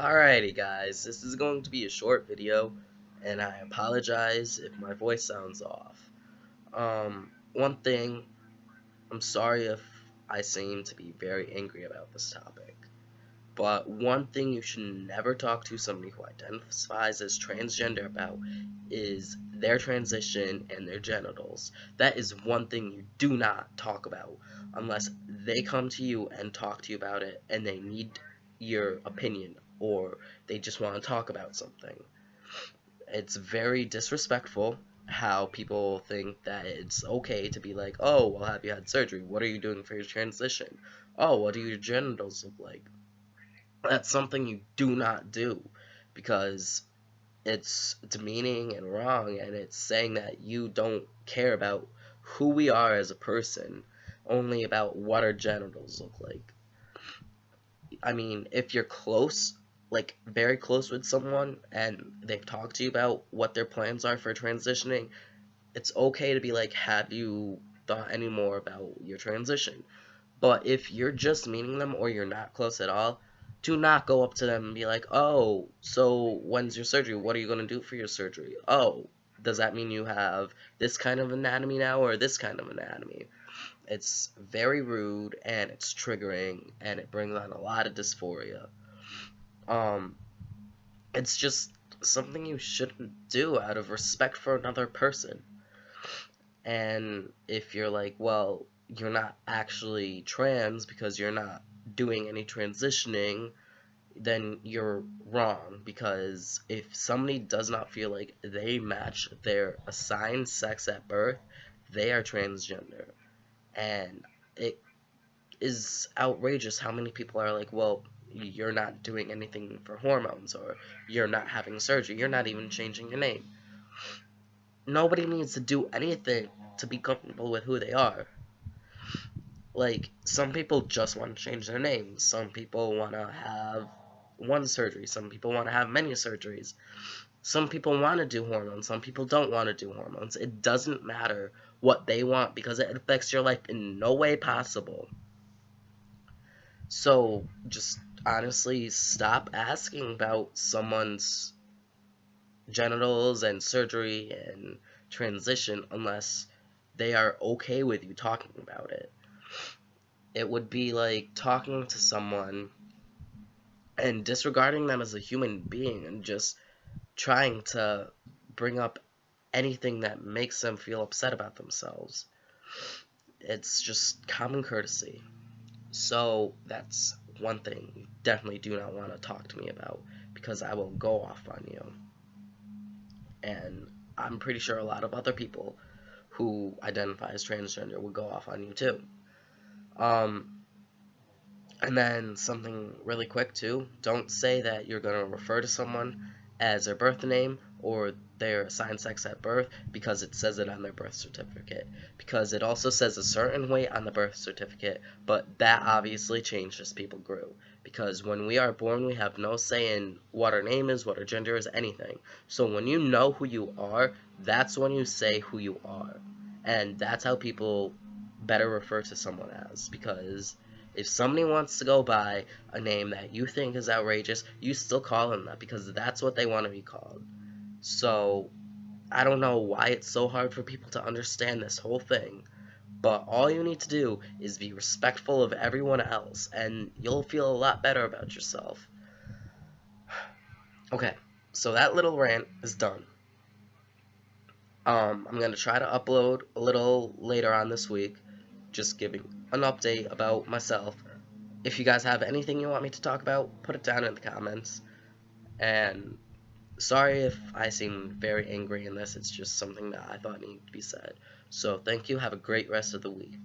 Alrighty guys, this is going to be a short video, and I apologize if my voice sounds off. One thing, I'm sorry if I seem to be very angry about this topic, but one thing you should never talk to somebody who identifies as transgender about is their transition and their genitals. That is one thing you do not talk about unless they come to you and talk to you about it and they need your opinion or they just want to talk about something. It's very disrespectful how people think that it's okay to be like, oh, well, have you had surgery? What are you doing for your transition? Oh, what do your genitals look like? That's something you do not do because it's demeaning and wrong, and it's saying that you don't care about who we are as a person, only about what our genitals look like. I mean, if you're close, like very close with someone, and they've talked to you about what their plans are for transitioning, it's okay to be like, have you thought any more about your transition? But if you're just meeting them or you're not close at all, do not go up to them and be like, oh, so when's your surgery? What are you going to do for your surgery? Oh, does that mean you have this kind of anatomy now or this kind of anatomy? It's very rude and it's triggering and it brings on a lot of dysphoria. Um, it's just something you shouldn't do out of respect for another person. And if you're like, well, you're not actually trans because you're not doing any transitioning, then you're wrong. Because if somebody does not feel like they match their assigned sex at birth, they are transgender. And it is outrageous how many people are like, well, you're not doing anything for hormones, or you're not having surgery, you're not even changing your name. Nobody needs to do anything to be comfortable with who they are. Like, some people just want to change their names. Some people want to have one surgery. Some people want to have many surgeries. Some people want to do hormones. Some people don't want to do hormones. It doesn't matter what they want because it affects your life in no way possible. So, just honestly stop asking about someone's genitals and surgery and transition unless they are okay with you talking about it. It would be like talking to someone and disregarding them as a human being and just trying to bring up anything that makes them feel upset about themselves. It's just common courtesy. So that's one thing you definitely do not want to talk to me about because I will go off on you. And I'm pretty sure a lot of other people who identify as transgender will go off on you too. Um, And then something really quick too, don't say that you're going to refer to someone as their birth name or their assigned sex at birth because it says it on their birth certificate. Because it also says a certain way on the birth certificate, but that obviously changed as people grew. Because when we are born, we have no say in what our name is, what our gender is, anything. So when you know who you are, that's when you say who you are. And that's how people better refer to someone as. Because if somebody wants to go by a name that you think is outrageous, you still call them that because that's what they want to be called. So, I don't know why it's so hard for people to understand this whole thing, but all you need to do is be respectful of everyone else, and you'll feel a lot better about yourself. Okay, so that little rant is done. I'm going to try to upload a little later on this week, just giving an update about myself. If you guys have anything you want me to talk about, put it down in the comments. And sorry if I seem very angry in this, it's just something that I thought needed to be said. So thank you, have a great rest of the week.